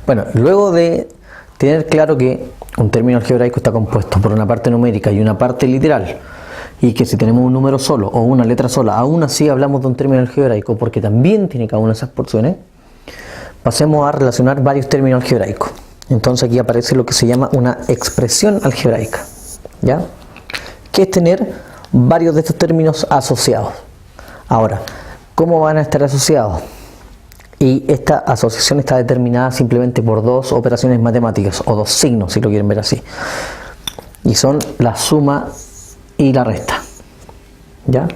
Bueno, luego de tener claro que un término algebraico está compuesto por una parte numérica y una parte literal, y que si tenemos un número solo o una letra sola, aún así hablamos de un término algebraico porque también tiene cada una de esas porciones, pasemos a relacionar varios términos algebraicos. Entonces aquí aparece lo que se llama una expresión algebraica, ¿ya? Que es tener varios de estos términos asociados. Ahora, ¿cómo van a estar asociados? Y esta asociación está determinada simplemente por dos operaciones matemáticas, o dos signos, si lo quieren ver así. Y son la suma y la resta, ¿ya?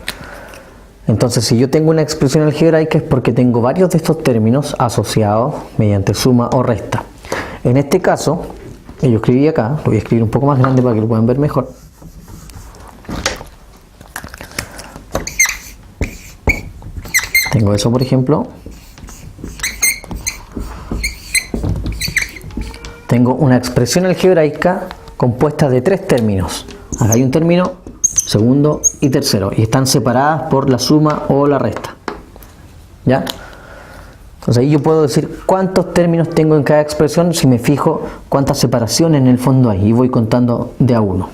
Entonces, si yo tengo una expresión algebraica es porque tengo varios de estos términos asociados mediante suma o resta. En este caso, yo escribí acá, lo voy a escribir un poco más grande para que lo puedan ver mejor. Tengo eso, por ejemplo. Tengo una expresión algebraica compuesta de tres términos. Acá hay un término, segundo y tercero, y están separadas por la suma o la resta, ¿ya? Entonces ahí yo puedo decir cuántos términos tengo en cada expresión si me fijo cuántas separaciones en el fondo hay, y voy contando de a uno.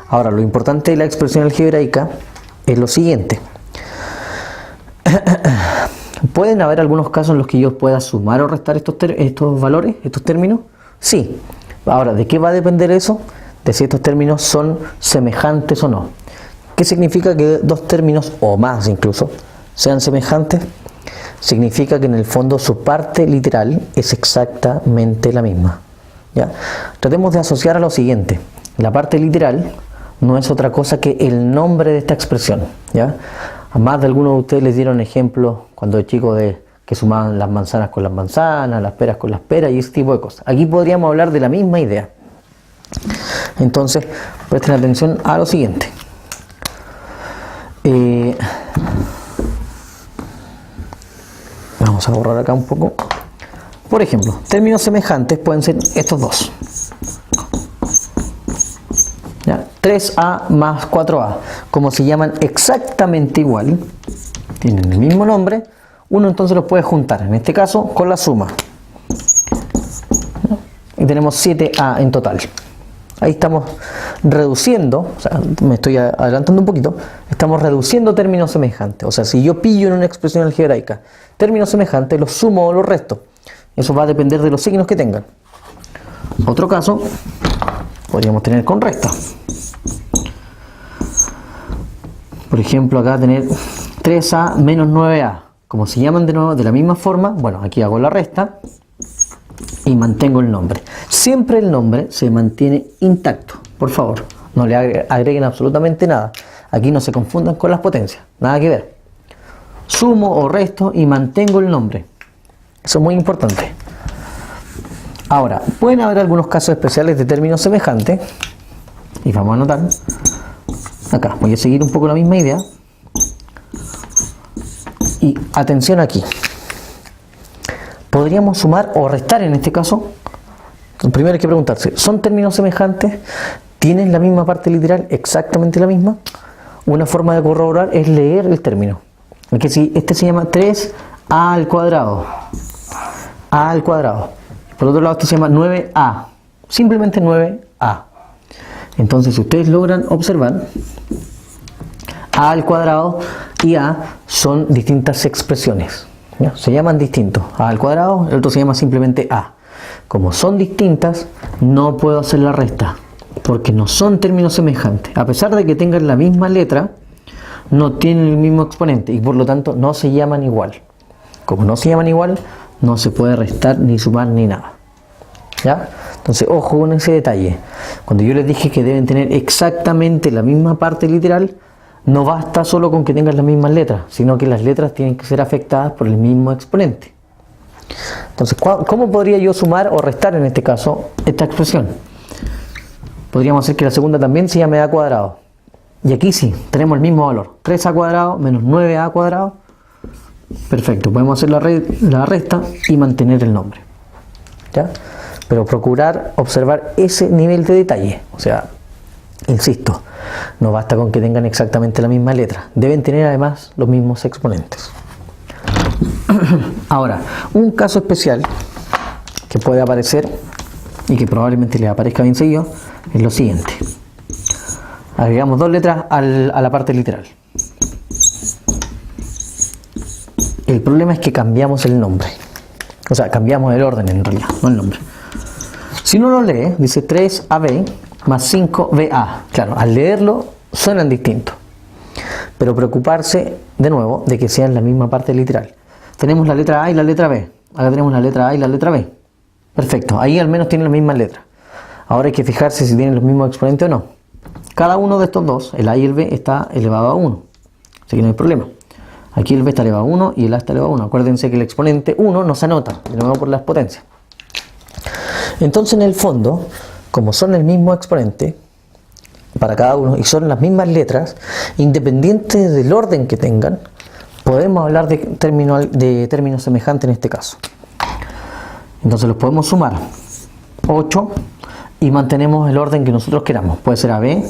Ahora, lo importante de la expresión algebraica es lo siguiente. ¿Pueden haber algunos casos en los que yo pueda sumar o restar estos valores, estos términos? Sí. Ahora, ¿de qué va a depender eso? De si estos términos son semejantes o no. ¿Qué significa que dos términos, o más incluso, sean semejantes? Significa que en el fondo su parte literal es exactamente la misma, ¿ya? Tratemos de asociar a lo siguiente. La parte literal no es otra cosa que el nombre de esta expresión, ¿ya? A más de algunos de ustedes les dieron ejemplos cuando de chicos de que sumaban las manzanas con las manzanas, las peras con las peras y ese tipo de cosas. Aquí podríamos hablar de la misma idea. Entonces, presten atención a lo siguiente. Vamos a borrar acá un poco. Por ejemplo, términos semejantes pueden ser estos dos. ¿Ya? 3a más 4a. Como se llaman exactamente igual, tienen el mismo nombre, uno entonces los puede juntar, en este caso con la suma. ¿Ya? Y tenemos 7a en total. Ahí estamos reduciendo, o sea, me estoy adelantando un poquito, estamos reduciendo términos semejantes. O sea, si yo pillo en una expresión algebraica términos semejantes, los sumo o los resto. Eso va a depender de los signos que tengan. Otro caso podríamos tener con resta. Por ejemplo, acá tener 3a menos 9a. Como se llaman de nuevo de la misma forma, bueno, aquí hago la resta y mantengo el nombre. Siempre el nombre se mantiene intacto, por favor. No le agreguen absolutamente nada. Aquí no se confundan con las potencias, nada que ver. Sumo o resto y mantengo el nombre. Eso es muy importante. Ahora, pueden haber algunos casos especiales de términos semejantes. Y vamos a anotar. Acá, voy a seguir un poco la misma idea. Y atención aquí. ¿Podríamos sumar o restar en este caso? Primero hay que preguntarse, ¿son términos semejantes? ¿Tienen la misma parte literal? ¿Exactamente la misma? Una forma de corroborar es leer el término. Que si este se llama 3a al cuadrado. A al cuadrado. Por otro lado, esto se llama 9a. Simplemente 9a. Entonces, si ustedes logran observar, a al cuadrado y a son distintas expresiones, ¿ya? Se llaman distintos. A al cuadrado, el otro se llama simplemente a. Como son distintas, no puedo hacer la resta, porque no son términos semejantes. A pesar de que tengan la misma letra, no tienen el mismo exponente y por lo tanto no se llaman igual. Como no se llaman igual, no se puede restar ni sumar ni nada, ¿ya? Entonces, ojo con ese detalle. Cuando yo les dije que deben tener exactamente la misma parte literal, no basta solo con que tengan las mismas letras, sino que las letras tienen que ser afectadas por el mismo exponente. Entonces, ¿cómo podría yo sumar o restar en este caso esta expresión? Podríamos hacer que la segunda también se llame a cuadrado. Y aquí sí, tenemos el mismo valor. 3a cuadrado menos 9a cuadrado. Perfecto, podemos hacer la resta y mantener el nombre, ¿ya? Pero procurar observar ese nivel de detalle. O sea, insisto, no basta con que tengan exactamente la misma letra. Deben tener además los mismos exponentes. Ahora, un caso especial que puede aparecer y que probablemente les aparezca bien seguido es lo siguiente. Agregamos dos letras a la parte literal. El problema es que cambiamos el nombre. O sea, cambiamos el orden en realidad, no el nombre. Si uno lo lee, dice 3AB más 5BA. Claro, al leerlo suenan distintos. Pero preocuparse, de nuevo, de que sean la misma parte literal. Tenemos la letra A y la letra B. Acá tenemos la letra A y la letra B. Perfecto, ahí al menos tienen las mismas letras. Ahora hay que fijarse si tienen los mismos exponentes o no. Cada uno de estos dos, el A y el B, está elevado a 1. Así que no hay problema. Aquí el B está elevado a 1 y el A está elevado a 1. Acuérdense que el exponente 1 no se anota, de nuevo por las potencias. Entonces, en el fondo, como son el mismo exponente para cada uno y son las mismas letras, independientes del orden que tengan, podemos hablar de términos semejantes en este caso. Entonces los podemos sumar 8 y mantenemos el orden que nosotros queramos. Puede ser AB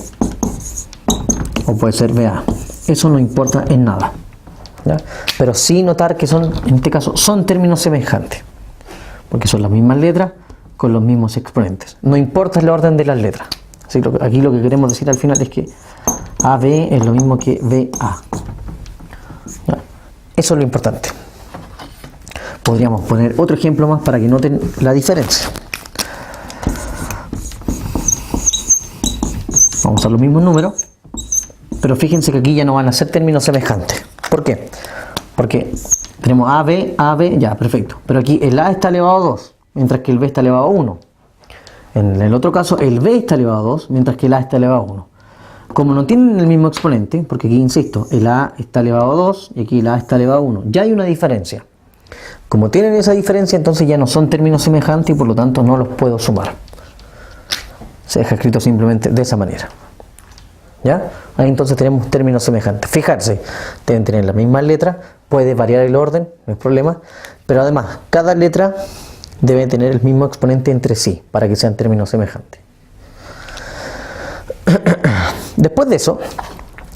o puede ser BA. Eso no importa en nada, ¿ya? Pero sí notar que son, en este caso, son términos semejantes, porque son las mismas letras con los mismos exponentes. No importa el orden de las letras. Así que aquí lo que queremos decir al final es que AB es lo mismo que BA. ¿Ya? Eso es lo importante. Podríamos poner otro ejemplo más para que noten la diferencia. Vamos a usar los mismos números, pero fíjense que aquí ya no van a ser términos semejantes. ¿Por qué? Porque tenemos AB, AB, ya, perfecto. Pero aquí el A está elevado a 2, mientras que el B está elevado a 1. En el otro caso, el B está elevado a 2, mientras que el A está elevado a 1. Como no tienen el mismo exponente, porque aquí, insisto, el A está elevado a 2 y aquí el A está elevado a 1, ya hay una diferencia. Como tienen esa diferencia, entonces ya no son términos semejantes y por lo tanto no los puedo sumar. Se deja escrito simplemente de esa manera. ¿Ya? Ahí entonces tenemos términos semejantes. Fijarse, deben tener la misma letra, puede variar el orden, no hay problema, pero además cada letra debe tener el mismo exponente entre sí para que sean términos semejantes. Después de eso,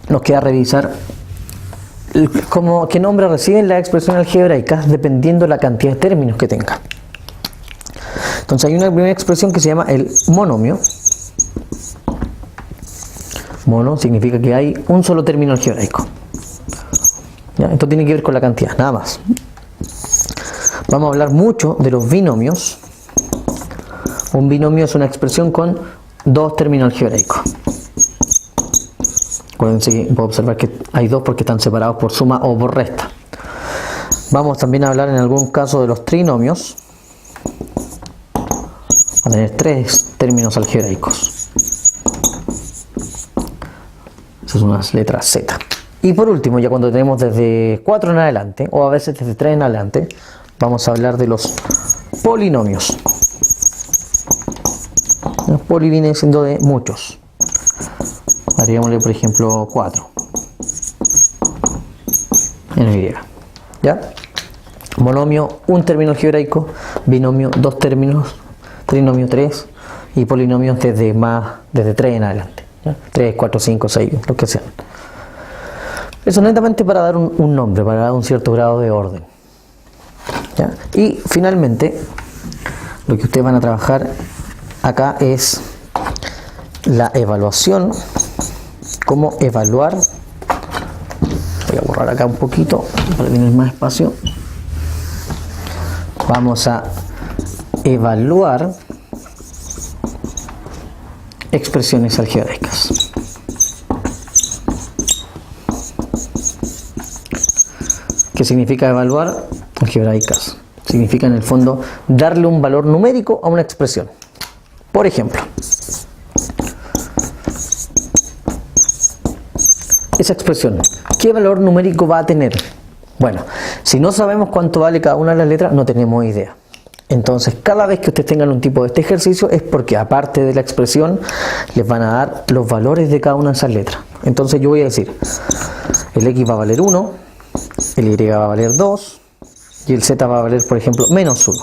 nos queda revisar qué nombre reciben las expresiones algebraicas dependiendo de la cantidad de términos que tenga. Entonces hay una primera expresión que se llama el monomio. Mono significa que hay un solo término algebraico. ¿Ya? Esto tiene que ver con la cantidad, nada más. Vamos a hablar mucho de los binomios. Un binomio es una expresión con dos términos algebraicos. Acuérdense que puedo observar que hay dos porque están separados por suma o por resta. Vamos también a hablar en algún caso de los trinomios. A tener tres términos algebraicos. Esas son las letras Z. Y por último, ya cuando tenemos desde 4 en adelante, o a veces desde 3 en adelante, vamos a hablar de los polinomios. Los poli viene siendo de muchos. Haríamosle por ejemplo 4 en Y. ¿Ya? Monomio, un término algebraico. Binomio, dos términos. Trinomio, 3. Y polinomios desde 3 en adelante. ¿Ya? 3, 4, 5, 6, lo que sean. Eso netamente para dar un nombre, para dar un cierto grado de orden. ¿Ya? Y finalmente, lo que ustedes van a trabajar acá es la evaluación. Cómo evaluar. Voy a borrar acá un poquito para tener más espacio. Vamos a evaluar expresiones algebraicas. ¿Qué significa evaluar? Algebraicas. Significa en el fondo darle un valor numérico a una expresión. Por ejemplo, esa expresión, ¿qué valor numérico va a tener? Bueno, si no sabemos cuánto vale cada una de las letras, no tenemos idea. Entonces, cada vez que ustedes tengan un tipo de este ejercicio es porque aparte de la expresión, les van a dar los valores de cada una de esas letras. Entonces yo voy a decir, el X va a valer 1, el Y va a valer 2 y el Z va a valer, por ejemplo, menos 1.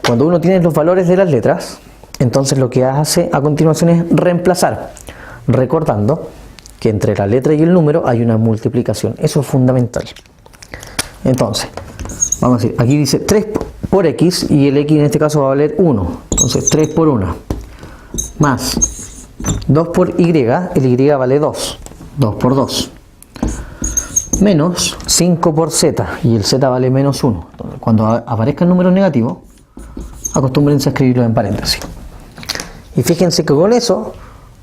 Cuando uno tiene los valores de las letras, entonces lo que hace a continuación es reemplazar, recordando que entre la letra y el número hay una multiplicación. Eso es fundamental. Entonces, vamos a decir, aquí dice 3 por x y el x en este caso va a valer 1. Entonces 3 por 1 más 2 por y, el y vale 2. 2 por 2. Menos 5 por z y el z vale menos 1. Entonces, cuando aparezca el número negativo, acostúmbrense a escribirlo en paréntesis. Y fíjense que con eso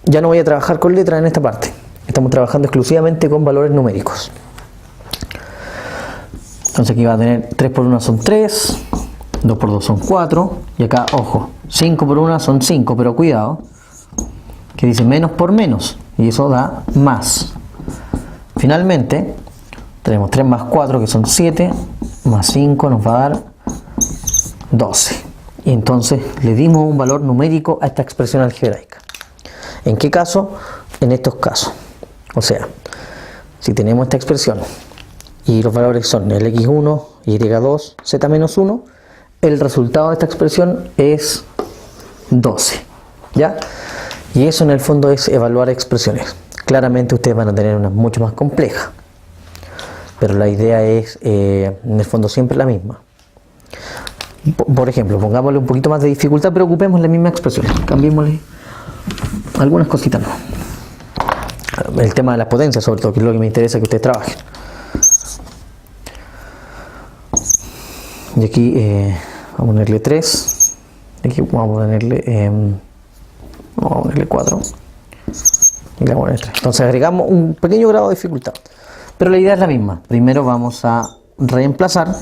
ya no voy a trabajar con letras en esta parte. Estamos trabajando exclusivamente con valores numéricos. Entonces aquí va a tener 3 por 1 son 3, 2 por 2 son 4, y acá, ojo, 5 por 1 son 5, pero cuidado, que dice menos por menos, y eso da más. Finalmente, tenemos 3 más 4, que son 7, más 5 nos va a dar 12. Y entonces le dimos un valor numérico a esta expresión algebraica. ¿En qué caso? En estos casos. O sea, si tenemos esta expresión y los valores son el x1, y2, z menos 1, el resultado de esta expresión es 12. ¿Ya? Y eso en el fondo es evaluar expresiones. Claramente ustedes van a tener una mucho más compleja, pero la idea es en el fondo siempre la misma. Por ejemplo, pongámosle un poquito más de dificultad, pero ocupemos la misma expresión, cambiémosle algunas cositas, ¿no? El tema de las potencias, sobre todo, que es lo que me interesa que ustedes trabajen. Y aquí vamos a ponerle 3, aquí vamos a ponerle 4, y le vamos a poner 3. Entonces agregamos un pequeño grado de dificultad, pero la idea es la misma. Primero vamos a reemplazar.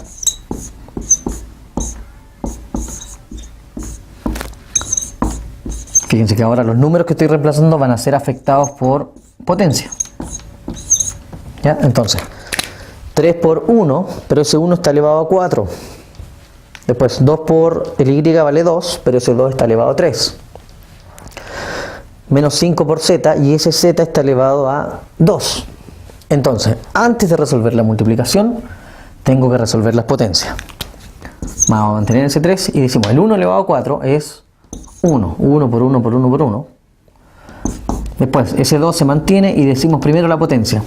Fíjense que ahora los números que estoy reemplazando van a ser afectados por potencia. ¿Ya? Entonces, 3 por 1, pero ese 1 está elevado a 4. Después, 2 por el y vale 2, pero ese 2 está elevado a 3. Menos 5 por z, y ese z está elevado a 2. Entonces, antes de resolver la multiplicación, tengo que resolver las potencias. Vamos a mantener ese 3 y decimos, el 1 elevado a 4 es 1. 1 por 1 por 1 por 1. Después, ese 2 se mantiene y decimos primero la potencia.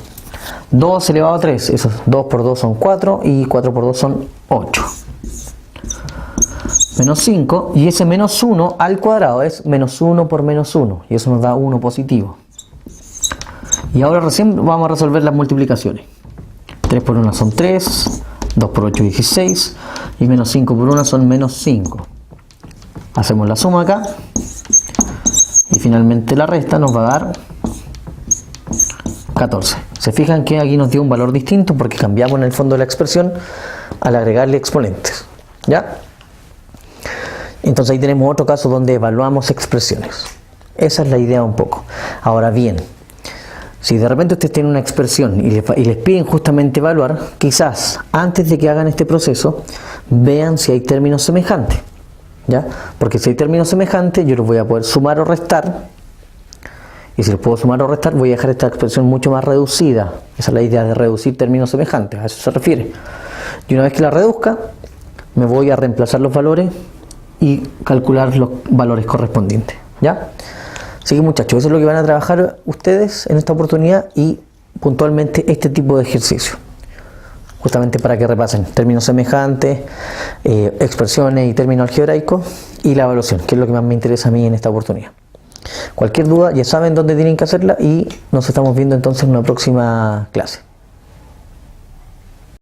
2 elevado a 3, esos 2 por 2 son 4 y 4 por 2 son 8. Menos 5, y ese menos 1 al cuadrado es menos 1 por menos 1, y eso nos da 1 positivo. Y ahora recién vamos a resolver las multiplicaciones. 3 por 1 son 3, 2 por 8 16, y menos 5 por 1 son menos 5. Hacemos la suma acá, y finalmente la resta nos va a dar 14. Se fijan que aquí nos dio un valor distinto porque cambiamos en el fondo de la expresión al agregarle exponentes. ¿Ya? Entonces ahí tenemos otro caso donde evaluamos expresiones. Esa es la idea un poco. Ahora bien, si de repente ustedes tienen una expresión y les piden justamente evaluar, quizás antes de que hagan este proceso vean si hay términos semejantes. ¿Ya? Porque si hay términos semejantes yo los voy a poder sumar o restar, y si los puedo sumar o restar voy a dejar esta expresión mucho más reducida. Esa es la idea de reducir términos semejantes, a eso se refiere. Y una vez que la reduzca me voy a reemplazar los valores y calcular los valores correspondientes. ¿Ya? Así que muchachos, eso es lo que van a trabajar ustedes en esta oportunidad y puntualmente este tipo de ejercicio, justamente para que repasen términos semejantes, expresiones y términos algebraicos y la evaluación, que es lo que más me interesa a mí en esta oportunidad. Cualquier duda ya saben dónde tienen que hacerla y nos estamos viendo entonces en una próxima clase.